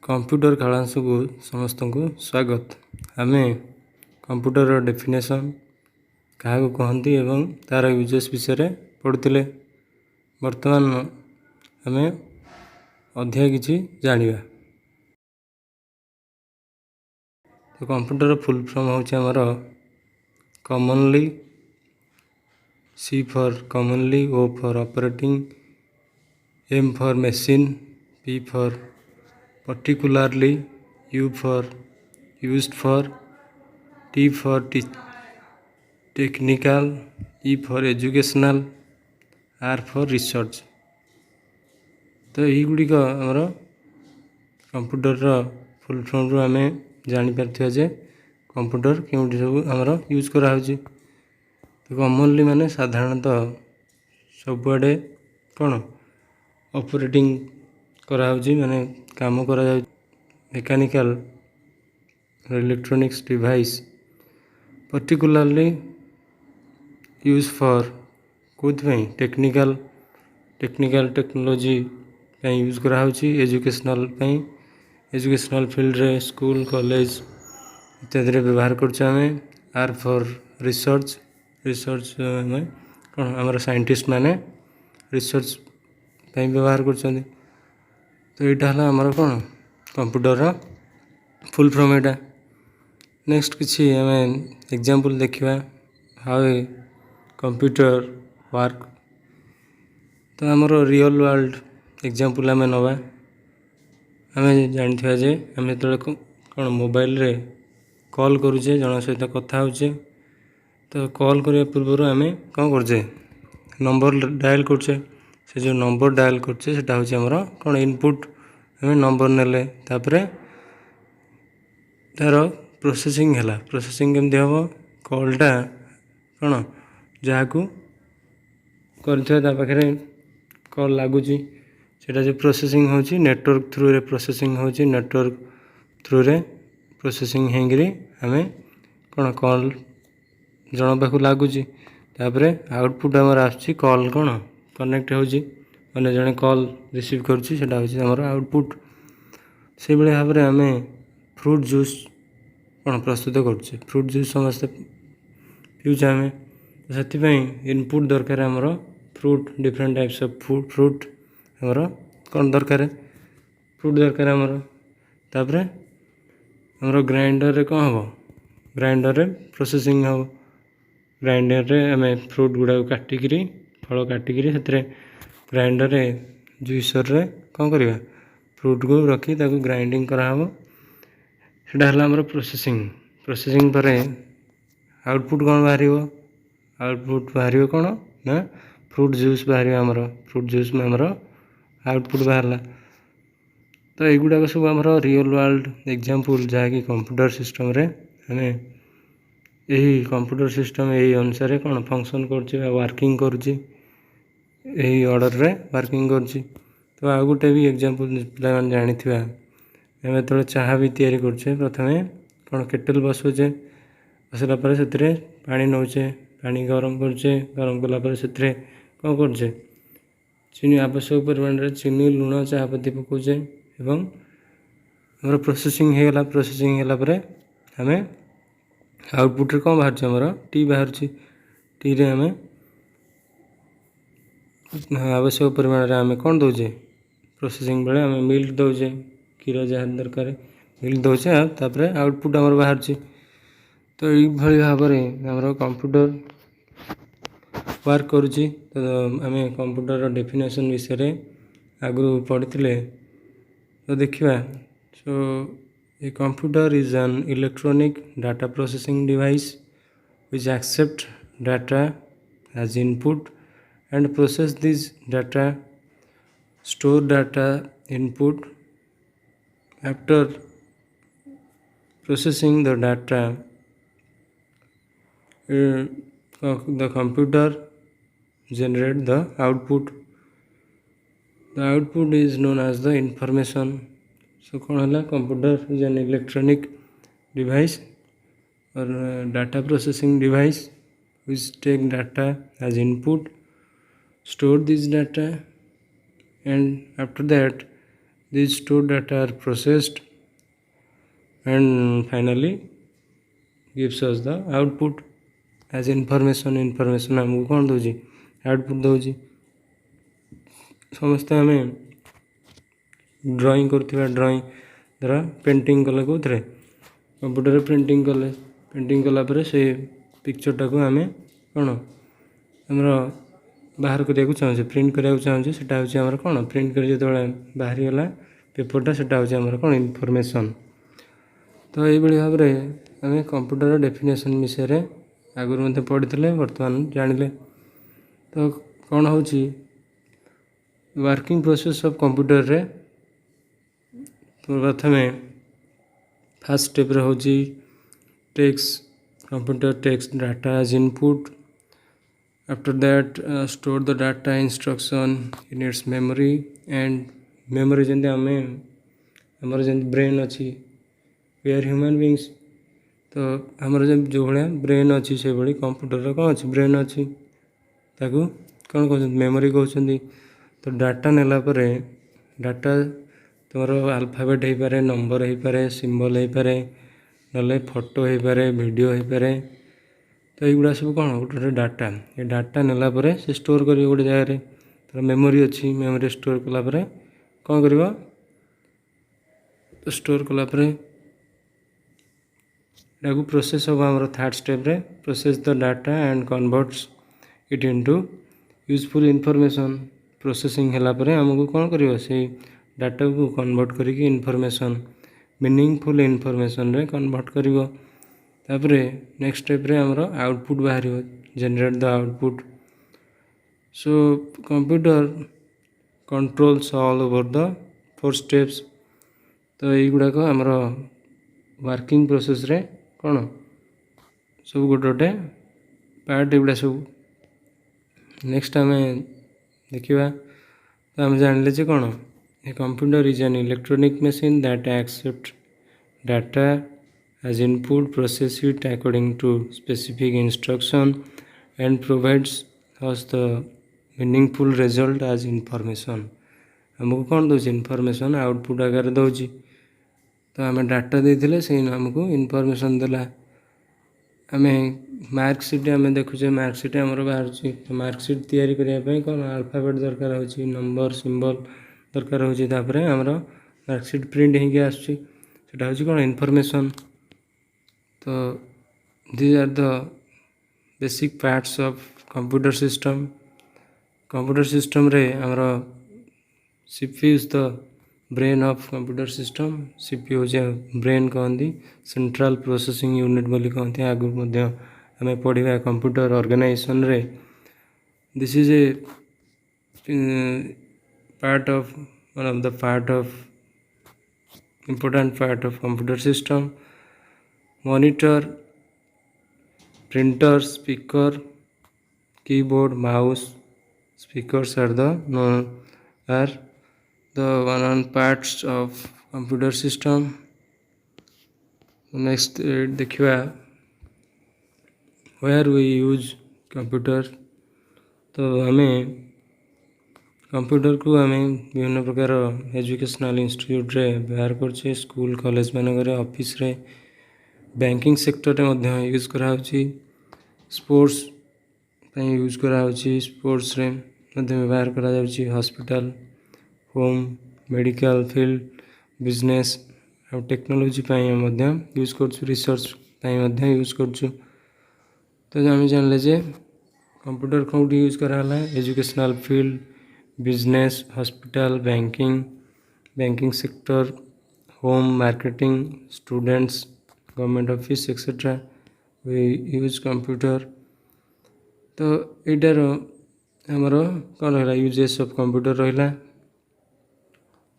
Computer class को समस्त को स्वागत। आम कंप्यूटर डेफिनेशन क्या कहती एवं तार यूजेस विषय पढ़ुले। वर्तमान आम अधिक किसी जाना। तो कंप्यूटर फुल फॉर्म होमर commonly, C for commonly, O for operating, M for machine, P for particularly, U for used for, T for technical, E for educational, R for research। तो यही गुड़िक आमर कंप्यूटर फुल फॉर्म रू आम जापर जे computer क्योंकि सब आमर use कराऊँ। तो commonly माने साधारणतः सबुआडे कौन ऑपरेटिंग कराऊँ माने काम करा mechanical electronics device, particularly use for कौन टेक्निकल टेक्नोलॉजी यूज कराऊँ। एजुकेशनल फील्ड रे स्कूल कॉलेज इत्यादि व्यवहार करें। आर फॉर रिसर्च में कौन आमर साइंटिस्ट माने रिसर्च व्यवहार कर। तो यहाँ है आमर कौन कंप्यूटर फुल फॉर्म एटा। नेक्स्ट किसी आम एग्जांपल देखा हाउ ए कंप्यूटर वर्क। तो आमर रियल वर्ल्ड एग्जांपल आम नवा। आम जानते जे आम जो कौन मोबाइल रे कॉल करुचे जन सहित कथा होचे। तो कॉल करने पूर्व आम कौन करचे नंबर डायल करचे। से जो नंबर डायल करचे सेटा होचे हमर कौन इनपुट। आम नंबर नेले तापरे तार प्रोसेसिंग है। प्रोसेसिंग केमती हम कॉलटा कौन जहाँ को कर कॉल लगुच सेटा जो प्रोसेसिंग होची नेटवर्क थ्रू रे प्रोसेसिंग होची। नेटवर्क थ्रू रे प्रोसेसिंग होंगे आम कौन कॉल जन पाक लगुच। तापरे आउटपुट आमर आसुची कॉल कौन कनेक्ट होची मैंने जड़े कॉल रिसीव करुँची आमर आउटपुट। से भाव में आम फ्रूट जूस कौन प्रस्तुत करुचे। फ्रूट जूस समस्त पीऊे आम से इनपुट दरकार आमर fruit different types of fruit आमर कौन दरकार फ्रूट दरकार आमर। तापरे आमर ग्राइंडर रे कौन हम ग्राइंडर रे प्रोसेसिंग हम। ग्राइंडर रे आम फ्रूट गुड़ा काटिकी फल काटिकी से ग्राइंडर रे जुइसर रे कौन करवा फ्रूट को रखी ग्राइंडिंग कराव। सेटा आमर प्रोसेसिंग पर आउटपुट कौन बाहर आउटपुट बाहर कौन ना फ्रूट जूस बाहर आमर। फ्रूट जूस में आमर आउटपुट बाहर। तो युवा सब आमर रियल वर्ल्ड एग्जांपल जहाँकि कंप्यूटर सिस्टम रे आम यही कंप्यूटर सिस्टम यही अनुसार कौन फंक्शन कर वर्किंग करुँची यही ऑर्डर रे वर्किंग करुँची। तो आउ गोटे भी एग्जांपल पे जानी आम जो चाह भी तैयारी करुचे प्रथम कौन केटल बसुचे बसला से पानी नौचे पानी गरम करुचे गरम कलापर से कौन करुचे चीनी आवश्यक परिमाण चीनी लुण चाहपत्ती पकाउचे एवं आम प्रोसेसिंग होगा। प्रोसेसिंग होगापर आम आउटपुट रे कौन बाहर आमर टी बाहर टी रे आम आवश्यक परिमाण रे आम कौन दौचे प्रोसेसिंग बेले आम मिल्क दौचे क्षीर जहाँ दरकार मिल्क दौचे तापर आउटपुट आमर बाहर। तो ये भाव में आमर कंप्यूटर वर्क करुँची। तो आम कंप्यूटर डेफिनेशन विषय आगु पढ़ी तो देखा। So a computer is an electronic data processing device which accept data as input and process this data, store data input. After processing the data, the computer generate the output. The output is known as the information. So कौन है computer is an electronic device or data processing device which take data as input, store this data, and after that these stored data are processed and finally gives us the output as information आमको कौन दूसरी output दूसरी समस्ते आम drawing कर drawing द्वारा painting कले कौन कंप्यूटर पेंटिंग कलापर से पिक्चरटा को आम कौन आमर बाहर करने चाहूँ प्रिंट करने चाहूँ से हूँ कौन प्रिंट कर जो बाहरी गला पेपरटा से हूँ कौन इनफॉरमेशन तो ये भाव में आम कंप्यूटर डेफिनेशन विषय आगुरी मत पढ़ी बर्तमान जानिले तो कौन हो वर्किंग प्रोसेस ऑफ कंप्यूटर रे प्रथम फास्ट स्टेप रे होची text computer text data as input after that store the data instruction in its memory and memory जंती आम आमर जंती ब्रेन अच्छी वी आर ह्यूमन बीइंग्स तो आमर जो भाया ब्रेन अच्छी से भाई कंप्यूटर कौन अच्छी ब्रेन अच्छी ताकू कौन कहते मेमोरी कहते तो डाटा नेला परे डाटा तुमर अल्फाबेट हो पारे नंबर हो पारे सिंबल हो पारे ना फोटो हो पारे वीडियो हो पारे तो युवा सब कौन गोटे डाटा ये डाटा नेला परे से स्टोर कर गोटे जगह तो मेमोरी अच्छी मेमोरी स्टोर कलापर कौन कर तो स्टोर कलापर यहाँ प्रोसेस हम आम थर्ड स्टेप रे process the data and converts it into useful information processing है आमको कौन कर डाटा को कन्वर्ट करिक इनफॉरमेशन मीनिंगफुल इनफॉरमेशन रे कन्वर्ट कर नेक्स्ट स्टेप रे हमरो आउटपुट बाहर generate the output so computer controls all over the 4 steps तो युवाक आमर वर्किंग प्रोसेस रे कौन सब गोटे गोटे पार्ट युवा सब नेक्स्ट आम देखा तो आम जान कौन a computer is an electronic machine that accept data as input, process it according to specific instruction and provides us the meaningful result as information हमको कौन दूसरी इनफॉरमेशन आउटपुट आकार दूसरी तो आम डाटा देते से आमको इनफॉरमेशन देला आम मार्कसीट आम देखुचे मार्कसीट आमर बाहर तो मार्कसीट तैयारी करने कौन अल्फाबेट दरकार हो नंबर सिंबल दरकार होपर आमर मार्कसीट प्रिंट होगी आसटा हूँ कौन इनफॉरमेशन तो these are the basic parts of computer system रे हमारा CPU is the brain of computer system CPU J brain कहती central processing unit बोली कहती आगु मध्य हमें पढ़ा कंप्यूटर ऑर्गेनाइजेशन रे this is a part of one of the part of important part of computer system monitor printer speaker keyboard mouse speakers are the one parts of computer system next देखिए where we use computer तो हमें computer को आम विभिन्न प्रकार educational institute रे व्यवहार करछे स्कूल कॉलेज मानक ऑफिस रे बैंकिंग सेक्टर में यूज करा स्पोर्ट्स यूज करा स्पोर्ट्स रे व्यवहार करा hospital home medical field business और टेक्नोलॉजी यूज कर रिसर्च यूज कर तो आम जानले जे कंप्यूटर कौट यूज कराला educational field business hospital banking sector home marketing students government office etcetera we use computer तो यार आमर कौन रहा यूजेस ऑफ कंप्यूटर रहा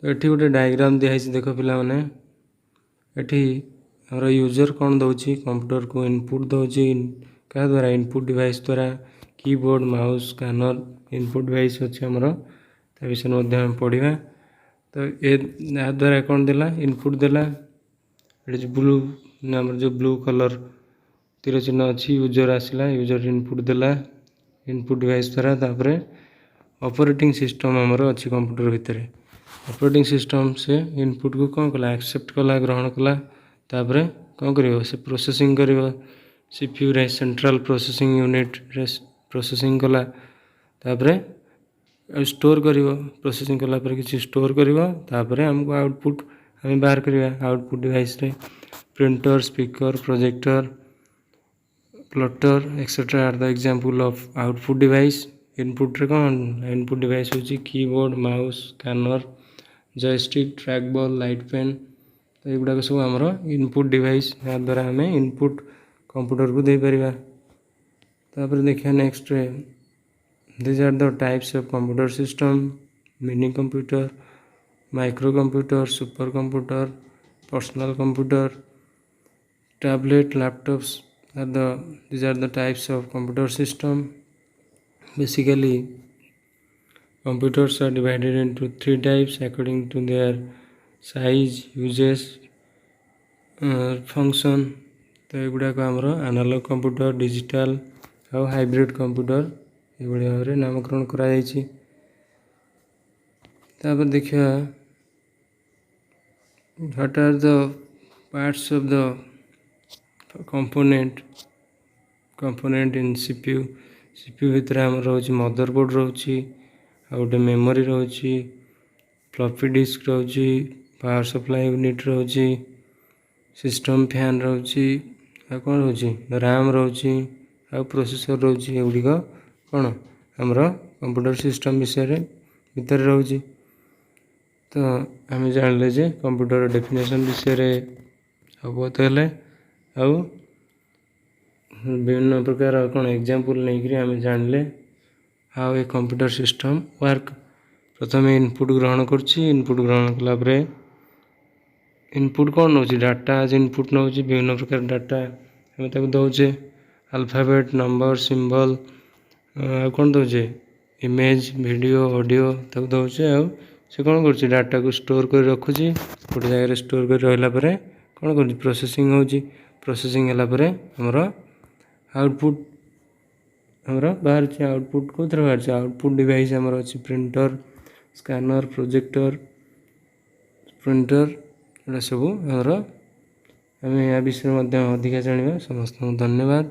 तो ये गोटे डायग्राम दिखाई देख पे ये आमर यूजर कौन दौर कंप्यूटर को इनपुट दौर क्या द्वारा इनपुट डिवाइस द्वारा keyboard mouse scanner input device अच्छे आमर विषय पढ़ा तो ये द्वारा कौन देला इनपुट देला ये ब्लू आमर जो ब्लू कलर तीर चिन्ह अच्छी यूजर आसला यूजर इनपुट देला इनपुट डिवाइस द्वारा तापर ऑपरेटिंग सिस्टम आमर अच्छी कंप्यूटर भितर ऑपरेटिंग सिस्टम से इनपुट को कौन कला एक्सेप्ट कला ग्रहण कला तापरे कौन करिवो से प्रोसेसिंग करिवो सीपीयू रे सेंट्रल प्रोसेसिंग यूनिट रे प्रोसेसिंग कला तापरे स्टोर करिवो प्रोसेसिंग कला पर किसी स्टोर करिवो तापरे हमको आउटपुट हमें बाहर करिवा आउटपुट डिवाइस रे printer speaker projector plotter etcetera are the example of output device input रे कौन इनपुट डिवाइस होची keyboard mouse scanner joystick track ball light pen तो युवा सब आमर इनपुट डिवाइस यहाँ द्वारा आम इनपुट कंप्यूटर को दे पारिबा तापर देखिए नेक्स्ट रे this are the types of computer system mini computer micro computer super computer personal computer tablet laptops these are the types of computer system. Basically computers are divided into 3 types according to their size uses function तो एगुड़ा को आमर analog computer digital और hybrid computer ये भाव में नामकरण करा देखिए what are the parts of the component in CPU भितर आम रोचे मदरबोर्ड रोचे आ गोटे मेमोरी रोचे फ्लॉपी डिस्क रोचे पावर सप्लाई यूनिट रोचे सिस्टम फैन रोचे आ कौन रोचे रैम रोचे आ प्रोसेसर रोचे एगुड़िक कौन आमर कंप्यूटर सिस्टम विषय भितर रोचे तो आम जानले जे कंप्यूटर डेफिनेशन विषय अवगत हेले आउ विभिन्न प्रकार कौन एग्जांपल नहीं करी आम जानले how a computer system work प्रथम इनपुट ग्रहण करछि इनपुट ग्रहण कला इनपुट कौन नौ डाटा आज इनपुट नौ विभिन्न प्रकार डाटा आम ताको दौचे अल्फाबेट नंबर सिंबल कौन दौचे इमेज वीडियो ऑडियो ताको दौचे आ से कौन कर डाटा को स्टोर कर रखुची गोटे जगह स्टोर कर रहा कौन कर प्रोसेसिंग होची प्रोसेसिंग है आमर आउटपुट आमर बाहर आउटपुट कौन बाहर आउटपुट डिवाइस आमर अच्छी प्रिंटर स्कैनर प्रोजेक्टर प्रिंटर ये सब आमर आम या विषय अधिका जाना समस्त धन्यवाद।